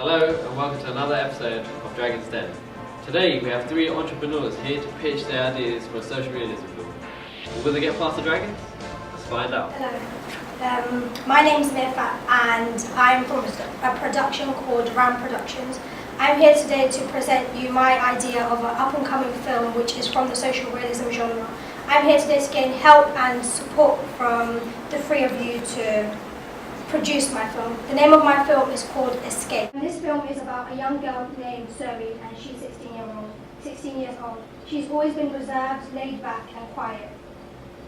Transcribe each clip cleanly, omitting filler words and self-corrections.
Hello and welcome to another episode of Dragon's Den. Today we have three entrepreneurs here to pitch their ideas for a social realism film. Will they get past the dragons? Let's find out. Hello, my name's Mirfat and I'm from a production called Ram Productions. I'm here today to present you my idea of an up-and-coming film which is from the social realism genre. I'm here today to gain help and support from the three of you to produce my film. The name of my film is called Escape. And this film is about a young girl named Zoe and she's 16 years old. She's always been reserved, laid back and quiet.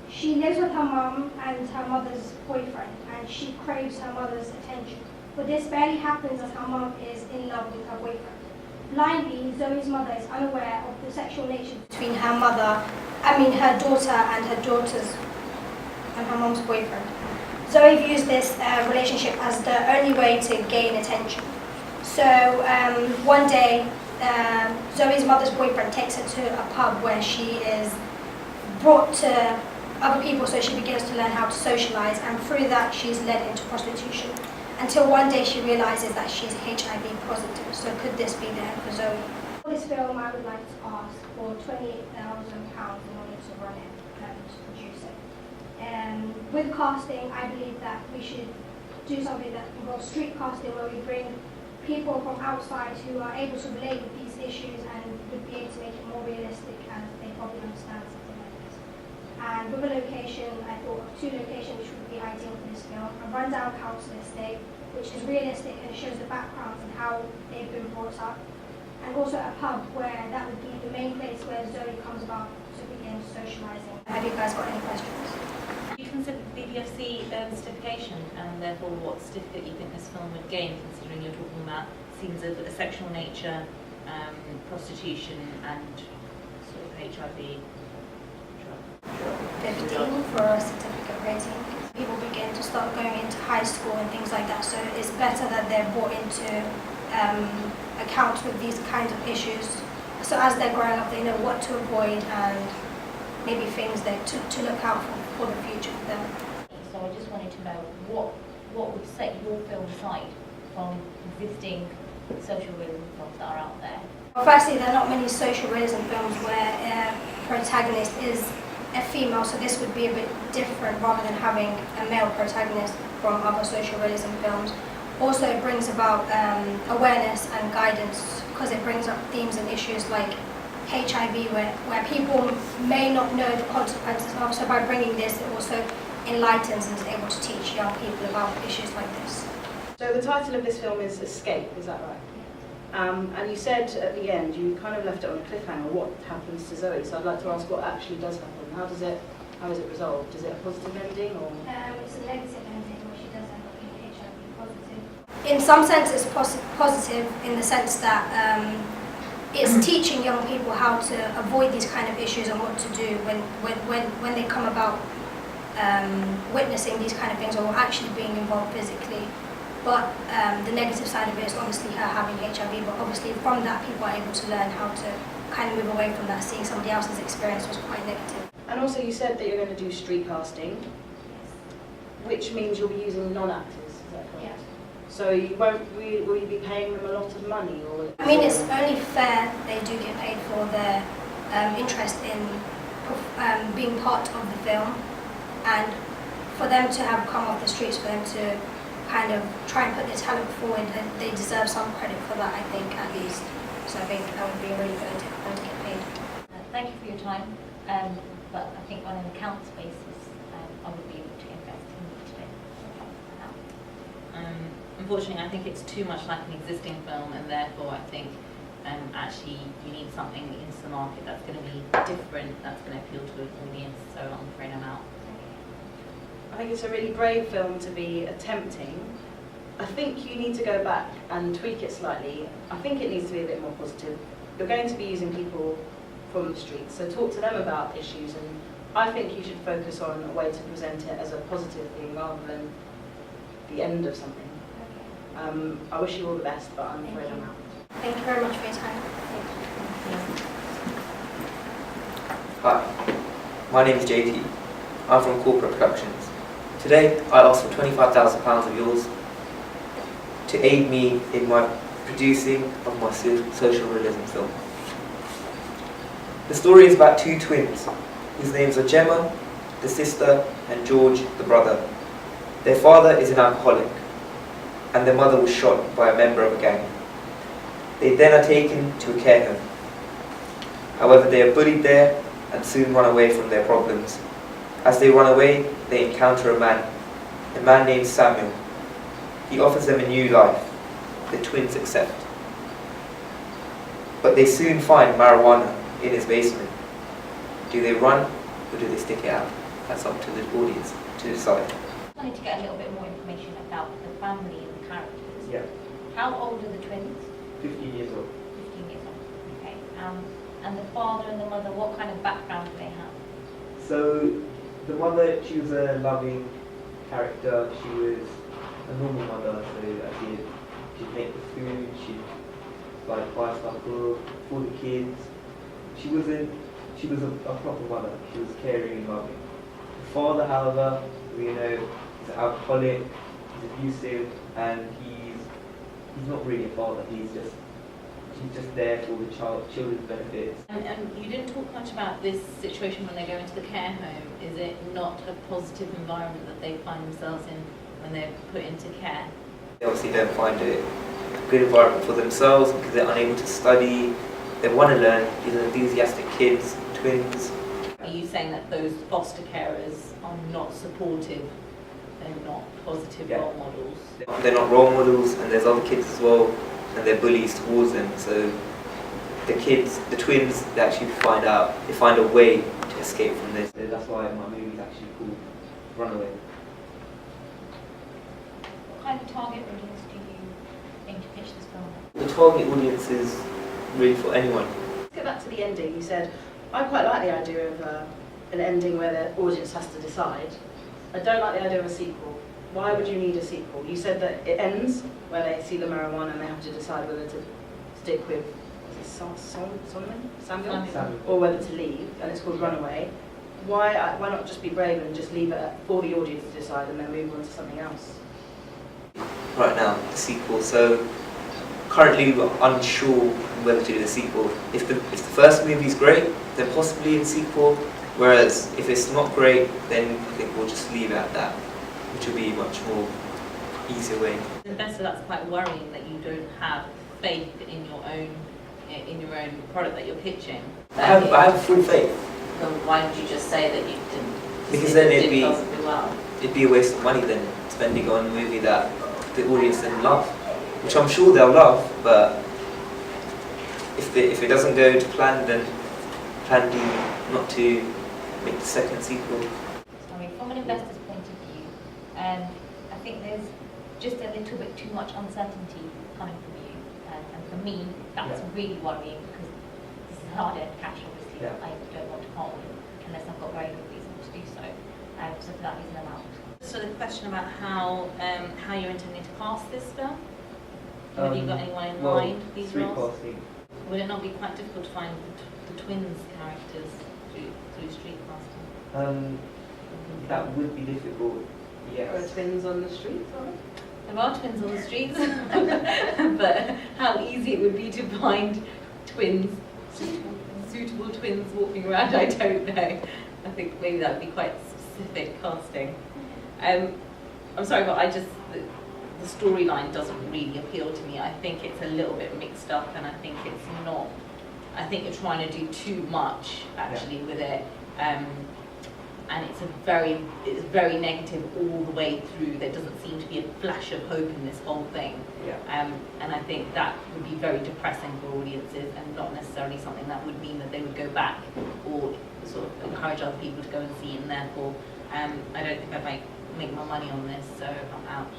She lives with her mum and her mother's boyfriend and she craves her mother's attention. But this barely happens as her mum is in love with her boyfriend. Blindly, Zoe's mother is unaware of the sexual nature between her daughter and her mum's boyfriend. Zoe views this relationship as the only way to gain attention. So one day, Zoe's mother's boyfriend takes her to a pub where she is brought to other people, so she begins to learn how to socialize, and through that she's led into prostitution. Until one day she realizes that she's HIV positive. So could this be the end for Zoe? For this film, I would like to ask for £28,000 in order to run it and to produce it. With casting, I believe that we should do something that involves street casting, where we bring people from outside who are able to relate with these issues and would be able to make it more realistic and they probably understand something like this. And with a location, I thought of two locations which would be ideal for this film. A rundown council estate, which is realistic and shows the backgrounds and how they've been brought up. And also a pub where that would be the main place where Zoe comes about to begin socialising. Have you guys got any questions? Do you consider the BBFC certification and therefore what certificate you think this film would gain, considering you're talking about scenes of a sexual nature, prostitution and sort of HIV? 15 for a certificate rating. People begin to start going into high school and things like that, so it's better that they're brought into account with these kinds of issues. So as they're growing up, they know what to avoid and maybe things that to look out for the future for them. So I just wanted to know what would set your film aside from existing social realism films that are out there? Well, firstly, there are not many social realism films where a protagonist is a female, so this would be a bit different rather than having a male protagonist from other social realism films. Also, it brings about awareness and guidance because it brings up themes and issues like HIV, where people may not know the consequences of. So by bringing this, it also enlightens and is able to teach young people about issues like this. So the title of this film is Escape, is that right? And you said at the end, you kind of left it on a cliffhanger, what happens to Zoe? So I'd like to ask what actually does happen. How is it resolved? Is it a positive ending or? It's a negative ending where she does end up being HIV positive. In some sense, it's positive in the sense that it's teaching young people how to avoid these kind of issues and what to do when they come about witnessing these kind of things or actually being involved physically. But the negative side of it is obviously her having HIV, but obviously from that people are able to learn how to kind of move away from that. Seeing somebody else's experience was quite negative. And also you said that you're going to do street casting, which means you'll be using non-actors, is that correct? Yeah. So you won't will you be paying them a lot of money? Or? I mean, it's only fair they do get paid for their interest in being part of the film, and for them to have come off the streets, for them to kind of try and put their talent forward, and they deserve some credit for that, I think, at least. So I think that would be really good for them to get paid. Thank you for your time, but I think on an accounts basis, I would be able to invest in you today. Unfortunately, I think it's too much like an existing film, and therefore I think actually you need something into the market that's going to be different, that's going to appeal to an audience, so I'm afraid I'm out. I think it's a really brave film to be attempting. I think you need to go back and tweak it slightly. I think it needs to be a bit more positive. You're going to be using people from the streets, so talk to them about issues, and I think you should focus on a way to present it as a positive thing rather than the end of something. I wish you all the best, but I'm afraid I'm out. Thank you very much for your time. Hi, my name is JT. I'm from Corporate Productions. Today, I ask for £25,000 of yours to aid me in my producing of my social realism film. The story is about two twins, whose names are Gemma, the sister, and George, the brother. Their father is an alcoholic, and their mother was shot by a member of a gang. They then are taken to a care home. However, they are bullied there and soon run away from their problems. As they run away, they encounter a man named Samuel. He offers them a new life. The twins accept. But they soon find marijuana in his basement. Do they run or do they stick it out? That's up to the audience to decide. I wanted to get a little bit more information about the family and the characters. Yeah. How old are the twins? 15 years old. 15 years old. Okay. And the father and the mother, what kind of background do they have? So the mother, she was a loving character. She was a normal mother, so she'd make the food, she'd like buy stuff for the kids. She was a proper mother. She was caring and loving. The father, however, we know, is an alcoholic, he's abusive, and he's not really a father. He's just there for the children's benefits. And you didn't talk much about this situation when they go into the care home. Is it not a positive environment that they find themselves in when they're put into care? They obviously don't find it a good environment for themselves because they're unable to study. They want to learn. These are enthusiastic kids, twins. Are you saying that those foster carers are not supportive? They're not positive role models? They're not role models, and there's other kids as well, and they're bullies towards them. So the kids, the twins, they actually find a way to escape from this. That's why my movie is actually called Runaway. What kind of target audience do you aim to pitch this film at? The target audience is really for anyone. Let's go back to the ending. You said, I quite like the idea of an ending where the audience has to decide. I don't like the idea of a sequel. Why would you need a sequel? You said that it ends where they see the marijuana and they have to decide whether to stick with Samuel, or whether to leave, and it's called Runaway. Why not just be brave and just leave it for the audience to decide and then move on to something else? Right now, the sequel. So currently we're unsure whether to do the sequel. If the first movie is great, then possibly a sequel. Whereas if it's not great, then I think we'll just leave it at that, which will be a much more easier way. As an investor, that's quite worrying that you don't have faith in your own product that you're pitching. I have full faith. Then why did you just say that you didn't? Because then it'd be a waste of money then spending on a movie that the audience didn't love, which I'm sure they'll love. But if it doesn't go to plan, then plan B not to make the second sequel. Sorry, from an investor's point of view, I think there's just a little bit too much uncertainty coming from you, and for me, that's really worrying because this is hard-earned cash, obviously, that I don't want to hold unless I've got very good reason to do so. So for that reason, I'm out. So the question about how you're intending to cast this film? Have you got anyone in mind? These roles? Casting. Would it not be quite difficult to find the twins characters through street casting? That would be difficult. There are Yes. twins on the street, are there? There are twins on the streets, but how easy it would be to find twins, suitable twins walking around, I don't know. I think maybe that would be quite specific casting. I'm sorry, but the storyline doesn't really appeal to me. I think it's a little bit mixed up, and I think it's not. I think you're trying to do too much actually with it, and it's very negative all the way through. There doesn't seem to be a flash of hope in this whole thing, and I think that would be very depressing for audiences, and not necessarily something that would mean that they would go back or sort of encourage other people to go and see it. And therefore, I don't think I'd make my money on this, so I'm out.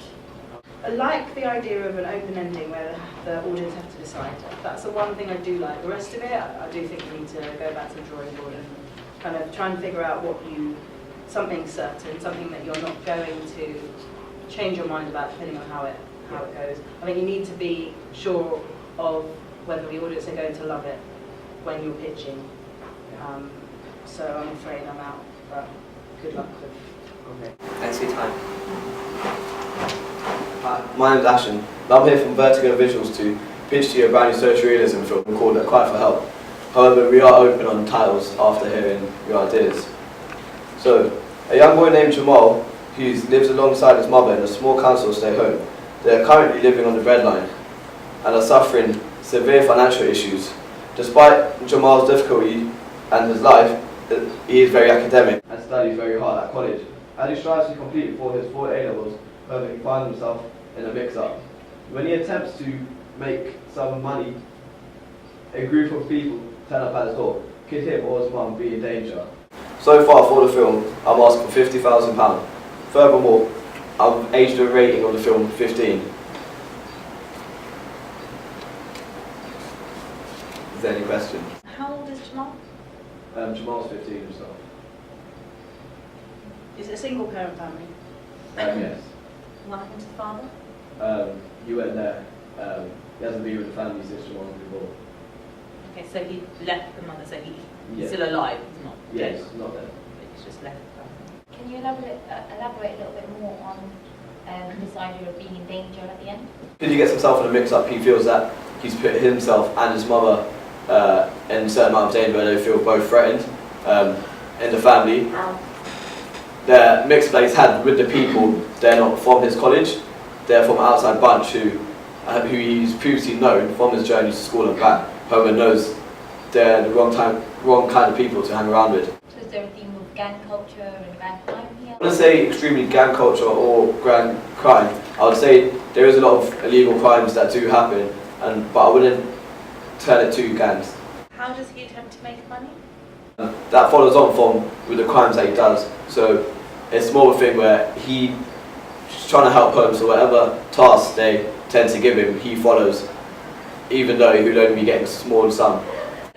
I like the idea of an open ending where the audience have to decide. That's the one thing I do like. The rest of it, I do think we need to go back to the drawing board and kind of try and figure out something certain, something that you're not going to change your mind about depending on how it goes. I think you need to be sure of whether the audience are going to love it when you're pitching. So I'm afraid I'm out, but good luck with. Okay. Thanks for your time. Hi, my name's Ashen, and I'm here from Vertigo Visuals to pitch to you a brand new social realism film called A Cry for Help. However, we are open on titles after hearing your ideas. So, a young boy named Jamal, who lives alongside his mother in a small council estate home. They are currently living on the breadline and are suffering severe financial issues. Despite Jamal's difficulty and his life, he is very academic and studies very hard at college. As he strives to complete for his 4 A-levels, however, he finds himself in a mix-up. When he attempts to make some money, a group of people turn up at his door. Could him or his mum be in danger? So far for the film, I'm asking for £50,000. Furthermore, I've aged the rating of the film 15. Is there any questions? How old is Jamal? Jamal's 15 himself. Is it a single parent family? Yes. What happened to the father? You went there. He hasn't been with the family since Jamal was born. Okay, so he left the mother, so he's Yeah. still alive, he's not dead. Yes, not there. But he's just left the family. Can you elaborate a little bit more on this idea of being in danger at the end? Because he gets himself in a mix-up, he feels that he's put himself and his mother in a certain amount of danger where they feel both threatened in the family. The mixed play he's had with the people, they're not from his college, they're from an outside bunch who he's previously known from his journey to school and back. Homer knows they're the wrong kind of people to hang around with. So is there a theme of gang culture and gang crime here? I wouldn't say extremely gang culture or gang crime. I would say there is a lot of illegal crimes that do happen, but I wouldn't turn it to gangs. How does he attempt to make money? That follows on from with the crimes that he does. So it's more of a thing where he's trying to help home, so whatever tasks they tend to give him, he follows, even though he would only be getting a small sum.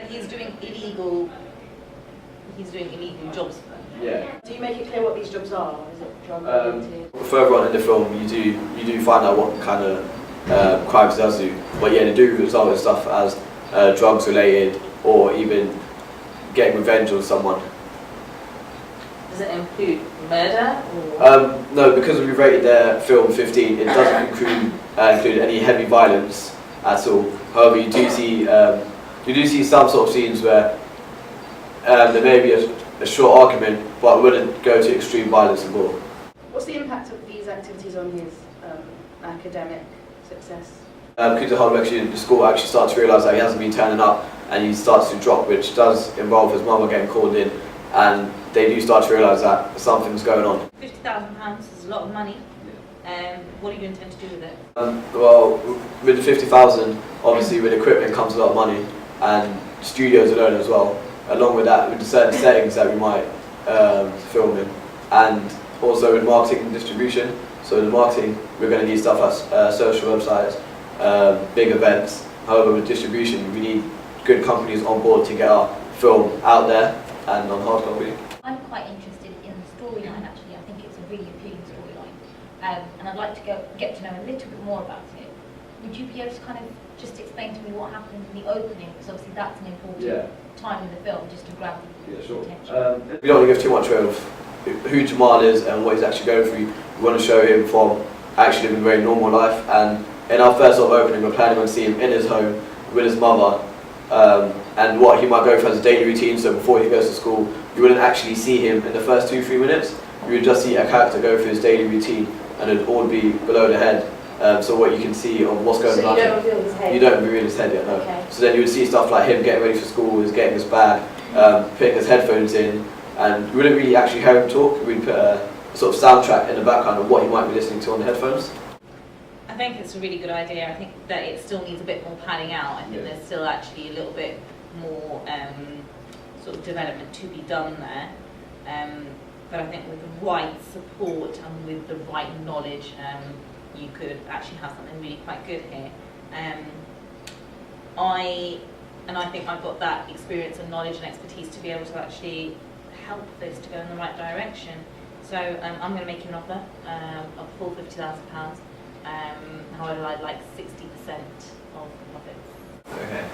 He's doing illegal jobs for them. Yeah. Do you make it clear what these jobs are? Is it drug related? Further on in the film, you do find out what kind of crimes he does do. But yeah, they do result in stuff as drugs related, or even getting revenge on someone. Does it include murder? Or? No, because we rated their film 15, it doesn't include any heavy violence at all. However, you do see some sort of scenes where there may be a short argument, but it wouldn't go to extreme violence and gore. What's the impact of these activities on his academic success? Because the whole actually the school actually starts to realise that he hasn't been turning up, and he starts to drop, which does involve his mother getting called in, and they do start to realise that something's going on. £50,000 is a lot of money. What do you intend to do with it? Well, with the 50,000, obviously with equipment comes a lot of money, and studios alone as well. Along with that, with the certain settings that we might film in, and also with marketing and distribution. So in marketing, we're going to need stuff as social websites, big events. However, with distribution, we need good companies on board to get our film out there and on hard copy. I'm quite interested in the storyline actually. I think it's a really appealing storyline. And I'd like to get to know a little bit more about it. Would you be able to kind of just explain to me what happens in the opening? Because obviously that's an important time in the film, just to grab the attention. We don't want to give too much away of who Jamal is and what he's actually going through. We want to show him from actually living a very normal life, and in our first sort of opening we're planning on seeing him in his home with his mother, and what he might go through as a daily routine. So before he goes to school, you wouldn't actually see him in the first 2-3 minutes. You would just see a character go through his daily routine, and it would all be below the head. So what you can see of what's going on. So you don't reveal his head? You don't reveal his head yet, no. Okay. So then you would see stuff like him getting ready for school, he's getting his bag, putting his headphones in, and we wouldn't really actually hear him talk. We'd put a sort of soundtrack in the background of what he might be listening to on the headphones. I think it's a really good idea. I think that it still needs a bit more panning out. I think there's still actually a little bit more sort of development to be done there. But I think with the right support and with the right knowledge, you could actually have something really quite good here. I think I've got that experience and knowledge and expertise to be able to actually help this to go in the right direction. So I'm going to make you an offer of full £50,000. However, I'd like 60% of the profits. Okay.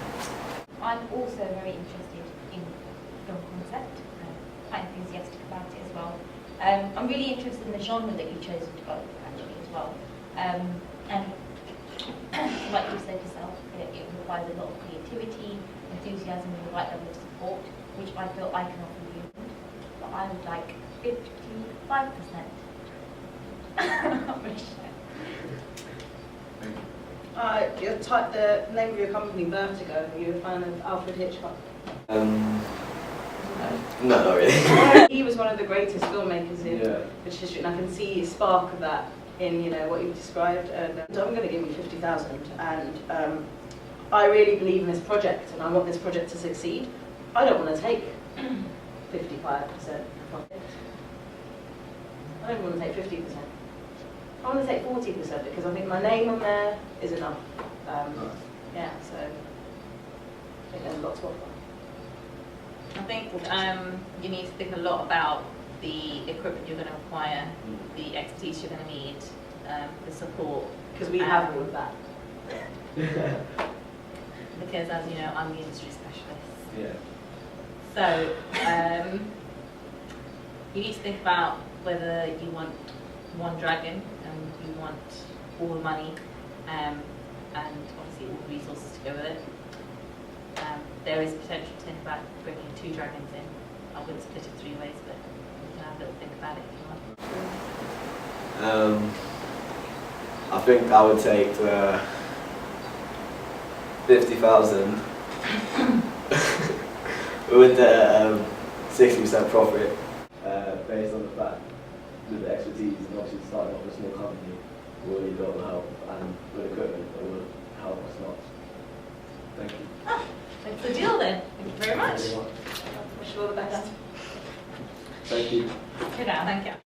I'm also very interested in film concept, quite enthusiastic about it as well. I'm really interested in the genre that you've chosen to go with actually as well. And like you said yourself, It requires a lot of creativity, enthusiasm, and the right level of support, which I feel I can offer you. But I would like 55%. The name of your company, Vertigo, are you a fan of Alfred Hitchcock? No, not really. He was one of the greatest filmmakers in British history, and I can see a spark of that in what you've described. And so I'm going to give you 50,000, and I really believe in this project, and I want this project to succeed. I don't want to take 55% profit. I don't want to take 50%. I want to take 40% because I think my name on there is enough. Yeah, so I think there's a lot to offer. I think you need to think a lot about the equipment you're going to require, the expertise you're going to need, the support. Because we have all of that. Because, as you know, I'm the industry specialist. Yeah. So, you need to think about whether you want one dragon and you want all the money and obviously all the resources to go with it. There is potential to think about bringing 2 dragons in. I wouldn't split it 3 ways, but you can have a little think about it if you want. I think I would take the 50,000 with the 60% profit, based on the fact with the expertise and obviously starting off a small company will really be able to help, and with equipment that will help us not. Thank you. That's the deal then. Thank you very much. Wish you all the best. Thank you. Good now, thank you.